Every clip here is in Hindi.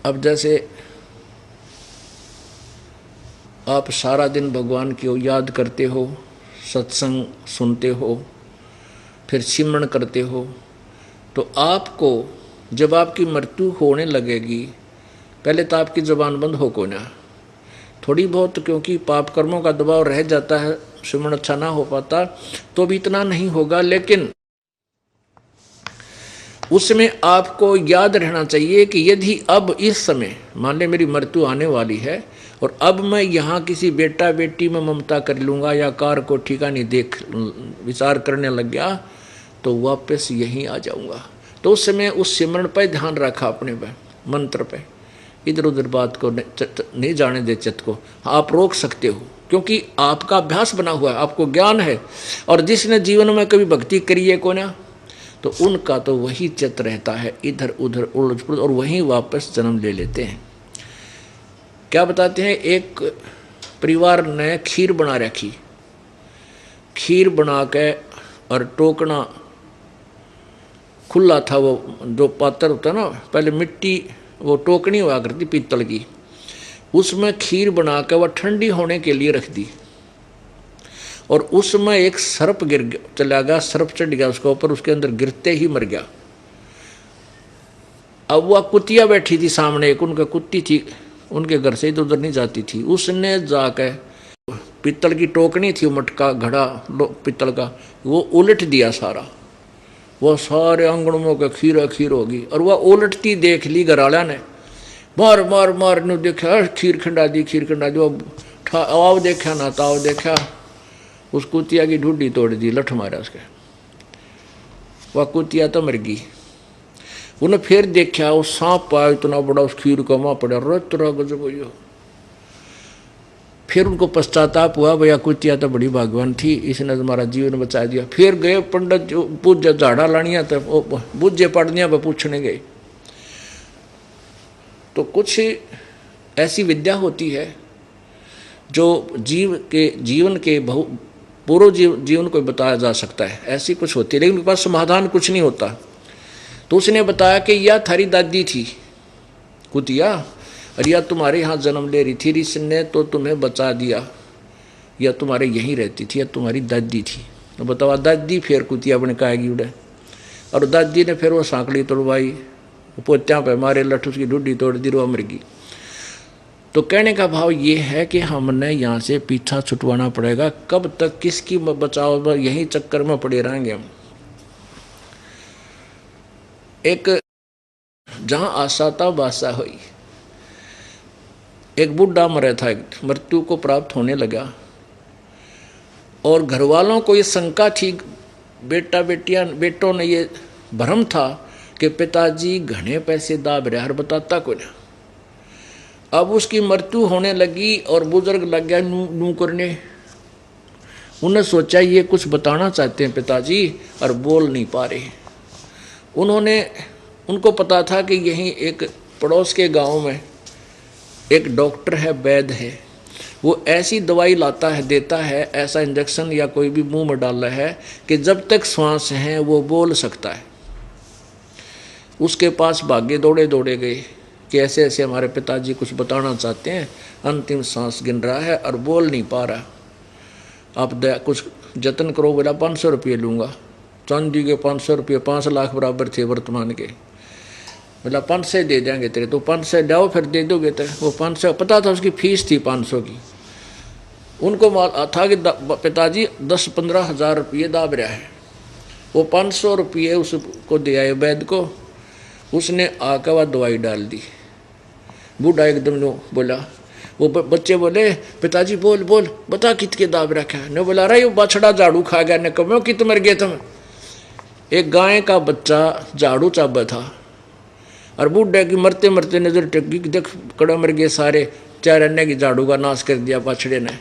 अब जैसे आप सारा दिन भगवान की याद करते हो, सत्संग सुनते हो, फिर सिमरन करते हो, तो आपको जब आपकी मृत्यु होने लगेगी, पहले तो आपकी जुबान बंद हो को ना, थोड़ी बहुत, क्योंकि पाप कर्मों का दबाव रह जाता है, सिमरन अच्छा ना हो पाता, तो भी इतना नहीं होगा। लेकिन उसमें आपको याद रहना चाहिए कि यदि अब इस समय मान ले मेरी मृत्यु आने वाली है और अब मैं यहाँ किसी बेटा बेटी में ममता कर लूँगा या कार को ठिकाने देख विचार करने लग गया, तो वापस यहीं आ जाऊँगा। तो उस समय उस सिमरन पर ध्यान रखा, अपने पे मंत्र पे, इधर उधर बात को नहीं जाने दे, चित्त को आप रोक सकते हो, क्योंकि आपका अभ्यास बना हुआ है, आपको ज्ञान है। और जिसने जीवन में कभी भक्ति करी है को ना, तो उनका तो वही चित्त रहता है इधर उधर उलझ पुलझ, और वहीं वापस जन्म ले लेते हैं। क्या बताते हैं, एक परिवार ने खीर बना रखी, खीर बना के और टोकना खुला था, वो जो पात्र होता ना, पहले मिट्टी वो टोकनी हुआ करती पीतल की, उसमें खीर बना के वह ठंडी होने के लिए रख दी, और उसमें एक सर्प गिर चला गया, सर्प चढ़ गया उसके ऊपर, उसके अंदर गिरते ही मर गया। अब वह कुतिया बैठी थी सामने, एक उनका कुत्ती थी, उनके घर से इधर उधर नहीं जाती थी, उसने जाकर पीतल की टोकनी थी, मटका घड़ा पीतल का, वो उलट दिया सारा, वह सारे आंगनों में खीर खीर होगी। और वह उलटती देख ली घरवाला ने, मार मार मार ने देखा, खीर खंडा दी, खीर खंडा दी, आओ देखा ना ताव देखा, उस कुतिया की ढूंढी तोड़ दी, लठ मारा उसके, वह कुतिया तो मर गई। उन्हें फिर देखा, वो सांप पाया इतना बड़ा, उस खीर का माँ पड़ा, रत गजब हो। फिर उनको पश्चाताप हुआ, भैया कुतिया तो बड़ी भगवान थी, इसने हमारा जीवन बचा दिया। फिर गए पंडित जो पूजा झाड़ा लानिया, तो बुझे पड़निया पर पूछने गए। तो कुछ ऐसी विद्या होती है जो जीवन के पूर्व जीवन को बताया जा सकता है, ऐसी कुछ होती है, लेकिन उनके पास समाधान कुछ नहीं होता। तो उसने बताया कि यह थारी दादी थी कुतिया, और यह तुम्हारे यहाँ जन्म ले रही थी, इसने तो तुम्हें बचा दिया, यह तुम्हारे यहीं रहती थी, यह तुम्हारी दादी थी। तो बताओ, दादी फिर कुतिया बन के आएगी उड़े, और दादी ने फिर वो सांकड़ी तोड़वाई, पोत्या पे मारे, लठ उसकी ढूंढी तोड़ दी, वो मर गई। तो कहने का भाव ये है कि हमने यहाँ से पीछा छुटवाना पड़ेगा, कब तक किसकी बचाव, यही चक्कर में पड़े रहेंगे हम। एक जहाँ आशा था बासा हुई, एक बुढ़ा मरा था, मृत्यु को प्राप्त होने लगा, और घर वालों को ये शंका थी, बेटों ने ये भ्रम था कि पिताजी घने पैसे दाब रहे, हर बताता को ना। अब उसकी मृत्यु होने लगी और बुजुर्ग लग गया नू करने, उन्हें सोचा ये कुछ बताना चाहते हैं पिताजी, और बोल नहीं पा रहे। उनको पता था कि यहीं एक पड़ोस के गांव में एक डॉक्टर है, वैद्य है, वो ऐसी दवाई लाता है, देता है, ऐसा इंजेक्शन या कोई भी मुंह में डाल रहा है कि जब तक श्वास है वो बोल सकता है। उसके पास भागे दौड़े दौड़े गए कि ऐसे ऐसे हमारे पिताजी कुछ बताना चाहते हैं, अंतिम सांस गिन रहा है और बोल नहीं पा रहा, आप कुछ जतन करो। बोला 500 रुपये लूँगा, चांदी के 500 रुपये, 5 लाख बराबर थे वर्तमान के। बोला 500 दे देंगे तेरे, तो 500 लाओ फिर दे दोगे तेरे। वो 500, पता था उसकी फीस थी 500 की। उनको था कि पिताजी 10-15 हज़ार रुपये दाब रहा है। वो 500 रुपये उसको दे आए वैद्य को, उसने आकर वह दवाई डाल दी। बूढ़ा एकदम नो बोला, वो बच्चे बोले पिताजी बोल बोल बता कितने दाब रखा है। ने बोला रहा ये बछड़ा झाड़ू खा गया, ने कहो कित मर गए तुम। एक गाय का बच्चा झाड़ू चाबा था, और बूढ़े की मरते मरते नजर टेकी, देख कड़ा मर गए सारे, चार अन्य की झाड़ू का नाश कर दिया बछड़े ने।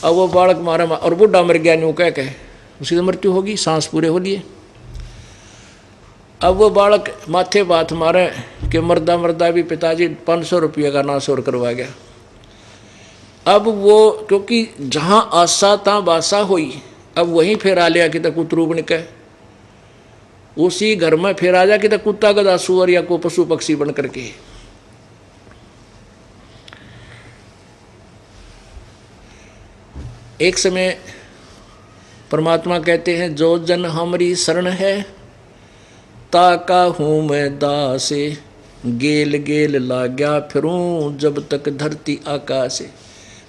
अब वो बालक मारा और बूढ़ा मर गया, न्यू कह के उसकी तो मृत्यु होगी, सांस पूरे हो लिए। अब वो बालक माथे बात मारे कि मर्दा मर्दा भी पिताजी 500 रुपये का नाश और करवा गया। अब वो क्योंकि जहाँ आशा तहाँ बासा हुई, अब वहीं फिर आ लिया कि तक उतरूब निकल, उसी घर में फिर आ जा कि तक कुत्ता गधा सुअर या को पशु पक्षी बन करके। एक समय परमात्मा कहते हैं, जो जन हमारी शरण है, ताका हूँ मैं दासे, गेल गेल लाग्या फिरूं जब तक धरती आकाश।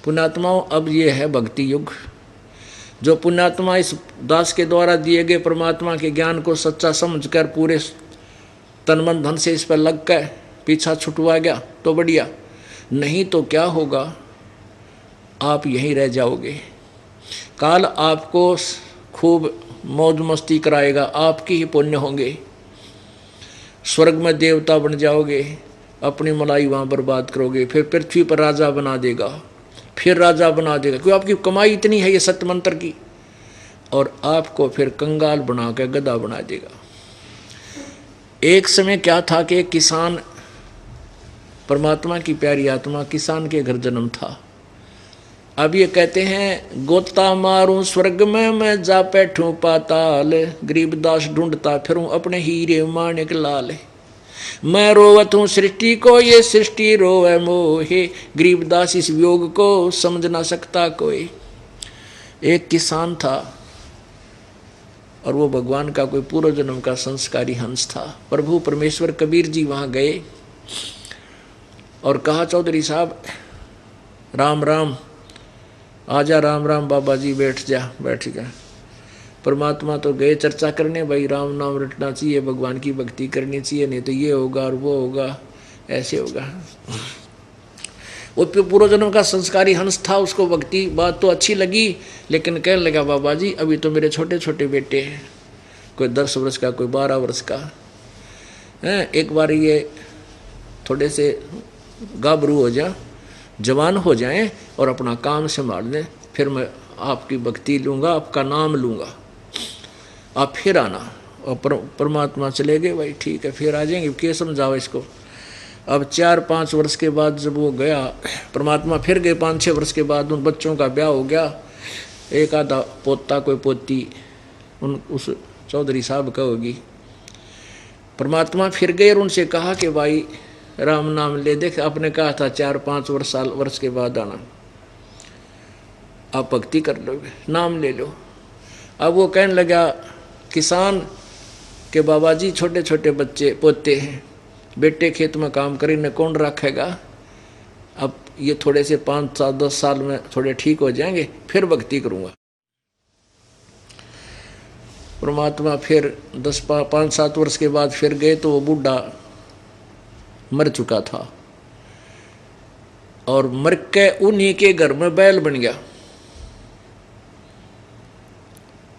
पुण्यात्माओं, अब ये है भक्ति युग। जो पुण्यात्मा इस दास के द्वारा दिए गए परमात्मा के ज्ञान को सच्चा समझकर पूरे तन मन धन से इस पर लग कर पीछा छुटवा गया तो बढ़िया, नहीं तो क्या होगा, आप यहीं रह जाओगे। काल आपको खूब मौज मस्ती कराएगा, आपकी ही पुण्य होंगे, स्वर्ग में देवता बन जाओगे, अपनी मलाई वहाँ बर्बाद करोगे, फिर पृथ्वी पर राजा बना देगा, फिर राजा बना देगा, क्योंकि आपकी कमाई इतनी है ये सत्य मंत्र की, और आपको फिर कंगाल बना के गधा बना देगा। एक समय क्या था कि एक किसान, परमात्मा की प्यारी आत्मा, किसान के घर जन्म था। अब ये कहते हैं, गोता मारूं स्वर्ग में मैं जा बैठूं पाताल, गरीबदास ढूंढता फिरूं अपने हीरे माणिक लाल। मैं रोवत हूँ सृष्टि को, ये सृष्टि रोवे मोहे, गरीबदास इस वियोग को समझ ना सकता कोई। एक किसान था और वो भगवान का कोई पूर्व जन्म का संस्कारी हंस था। प्रभु परमेश्वर कबीर जी वहाँ गए और कहा, चौधरी साहब राम राम, आजा, राम राम बाबा जी, बैठ जा। बैठ गया। परमात्मा तो गए चर्चा करने, भाई राम नाम रटना चाहिए, भगवान की भक्ति करनी चाहिए, नहीं तो ये होगा और वो होगा, ऐसे होगा। वो पूर्व जन्म का संस्कारी हंस था, उसको भक्ति बात तो अच्छी लगी, लेकिन कहने लगा, बाबा जी अभी तो मेरे छोटे छोटे बेटे हैं, कोई 10 वर्ष का, कोई 12 वर्ष का है, एक बार ये थोड़े से गाभरू हो जाए, जवान हो जाएं और अपना काम संभाल लें, फिर मैं आपकी भक्ति लूँगा, आपका नाम लूँगा, आप फिर आना। और परमात्मा चले गए, भाई ठीक है फिर आ जाएंगे, क्या समझाओ इसको। अब 4-5 वर्ष के बाद जब वो गया, परमात्मा फिर गए 5-6 वर्ष के बाद, उन बच्चों का ब्याह हो गया, एक आधा पोता कोई पोती उन उस चौधरी साहब का होगी। परमात्मा फिर गए और उनसे कहा कि भाई राम नाम ले, देख आपने कहा था 4-5 वर्ष के बाद आना, आप भक्ति कर लोगे, नाम ले लो। अब वो कहने लगा, किसान के बाबा जी छोटे छोटे बच्चे पोते हैं, बेटे खेत में काम करेंगे, कौन रखेगा, अब ये थोड़े से 5-10 साल में थोड़े ठीक हो जाएंगे, फिर भक्ति करूँगा। परमात्मा फिर 5-7 वर्ष के बाद फिर गए तो वो बूढ़ा मर चुका था, और मर के उन्हीं के घर में बैल बन गया।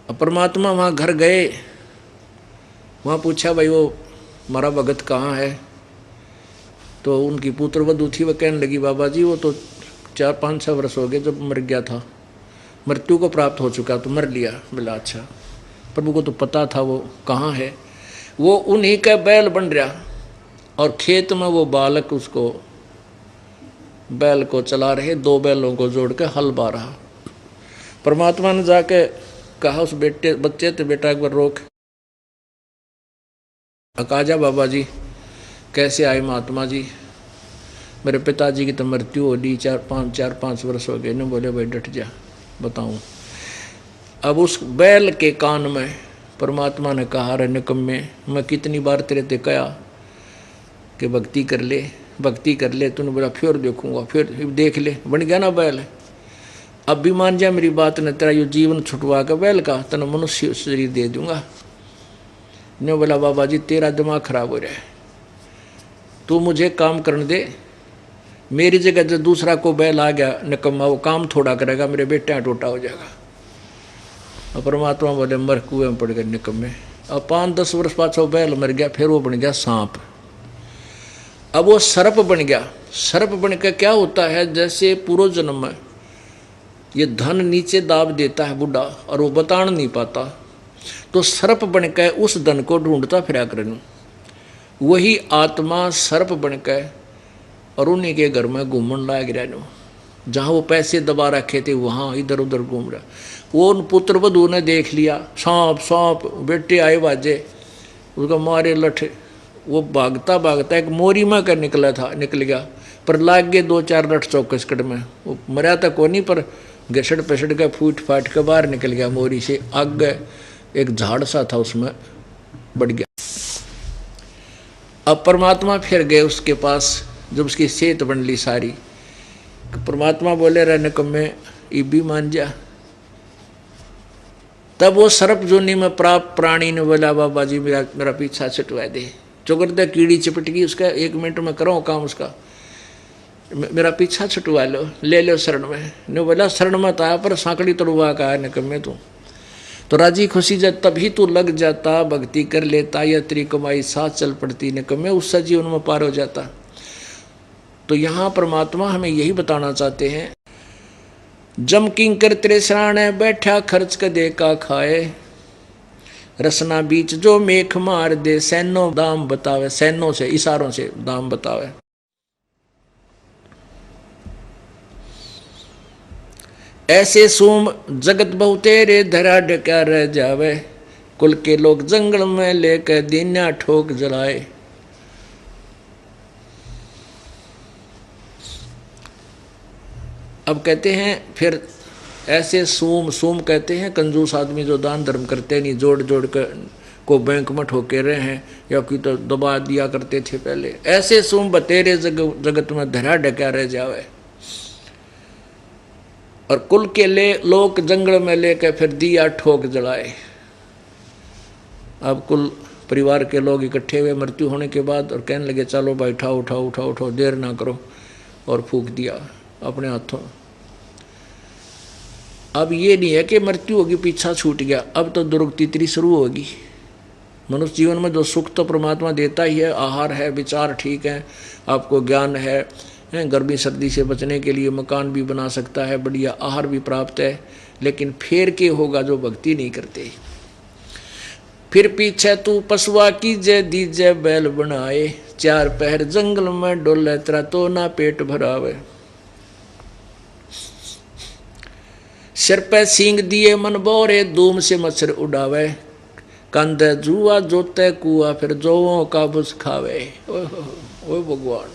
अब परमात्मा वहाँ घर गए, वहाँ पूछा, भाई वो हमारा भगत कहाँ है, तो उनकी पुत्र वधू थी, वह कहने लगी, बाबा जी वो तो 4-5-6 वर्ष हो गए जब मर गया था, मृत्यु को प्राप्त हो चुका, तो मर लिया। बोला अच्छा, प्रभु को तो पता था वो कहाँ है। वो उन्हीं का बैल बन रहा, और खेत में वो बालक उसको बैल को चला रहे, 2 बैलों को जोड़ के हल बा रहा। परमात्मा ने जाके कहा उस बच्चे तो, बेटा एक बार रोक, अकाजा बाबा जी कैसे आए महात्मा जी, मेरे पिताजी की तो मृत्यु हो ली, 4-5 वर्ष हो गए। ने बोले, भाई डट जा, बताऊं। अब उस बैल के कान में परमात्मा ने कहा, रे निकम्मे, मैं कितनी बार तेरे ते कहा कि भक्ति कर ले, भक्ति कर ले, तूने बोला फिर देखूंगा, फिर देख ले, बन गया ना बैल। अब भी मान जा मेरी बात ने, तेरा यो जीवन छुटवा कर बैल का तेना मनुष्य शरीर दे दूंगा। ने बोला, बाबा जी तेरा दिमाग खराब हो रहा है, तू मुझे काम करने दे, मेरी जगह जो दूसरा को बैल आ गया निकम्मा, वो काम थोड़ा करेगा, मेरे बेटे टोटा हो जाएगा। और परमात्मा बोले, मर कुएं में पड़ गए निकम्मे। अब 5-10 वर्ष पाछो बैल मर गया, फिर वो बन गया सांप। अब वो सर्प बन गया। सर्प बन के क्या होता है, जैसे पूर्व जन्म में ये धन नीचे दाब देता है बुढ़ा और वो बता नहीं पाता, तो सर्प बन के उस धन को ढूंढता फिरा करनू। वही आत्मा सर्प बन के और उन्हीं के घर में घूमन लाग रहा, जहाँ वो पैसे दबा रखे थे वहाँ इधर उधर घूम रहा। वो उन पुत्र वधू ने देख लिया, सांप सांप, बेटे आए बाजे, उसका मारे लठ, वो भागता भागता एक मोरी में कर निकल गया, पर लाग गए 2-4 लठ चौकस कट में। वो मरा था को नहीं, पर घसड़ पसड़ के फूट फाट के बाहर निकल गया मोरी से। आगे एक झाड़ सा था उसमें बढ़ गया। अब परमात्मा फिर गए उसके पास जब उसकी सेहत बन ली सारी। परमात्मा बोले रहे निकम्मे इबी मान जा। तब वो सर्प जोनी में प्राप्त प्राणी ने बोला बाबा जी मेरा पीछा छुटवा दे। चुकर दे कीड़ी चिपट गई उसका, 1 मिनट में करो काम उसका, मेरा पीछा छुटवा लो, ले लो शरण में। ने बोला शरण मत आया पर सांकड़ी तोड़वा का है निकम्मे तू तो राजी खुशी जब तभी तू लग जाता, भक्ति कर लेता, या तेरी कमाई साथ चल पड़ती निकम्मे, उससे जीवन में पार हो जाता। तो यहाँ परमात्मा हमें यही बताना चाहते हैं, जम किंकर तेरे सराणे बैठा खर्च क दे का खाए, रसना बीच जो मेख मार दे, सैनो दाम बतावे, सैनों से इशारों से दाम बतावे। ऐसे सोम जगत बहु तेरे धरा डका रह जावे, कुल के लोग जंगल में लेकर दीना ठोक जलाए। अब कहते हैं फिर ऐसे सोम कहते हैं कंजूस आदमी जो दान धर्म करते नहीं, जोड़ जोड़ कर को बैंक में ठोके रहे हैं या कोई तो दबा दिया करते थे पहले। ऐसे सोम बतेरे जगत में धरा डका रह जावे, और कुल के लोग जंगल में लेकर फिर दिया ठोक जलाए। अब कुल परिवार के लोग इकट्ठे हुए मृत्यु होने के बाद और कहने लगे चलो भाई उठाओ उठाओ उठाओ उठाओ, देर ना करो, और फूंक दिया अपने हाथों। अब ये नहीं है कि मृत्यु होगी पीछा छूट गया, अब तो दुर्गति तेरी शुरू होगी। मनुष्य जीवन में जो सुख तो परमात्मा देता ही है, आहार है, विचार ठीक है, आपको ज्ञान है, गर्मी सर्दी से बचने के लिए मकान भी बना सकता है, बढ़िया आहार भी प्राप्त है, लेकिन फिर के होगा जो भक्ति नहीं करते। फिर पीछे तू पशुआ कीजे दीजे बैल बनाए, 4 पहर जंगल में डोले तेरा तो ना पेट भरावे। सिर पे सींग दिए मन बोरे, धूम से मच्छर उड़ावे, कंधे जुआ जोते कुआ फिर जोवों का बुस खावे। ओह भगवान,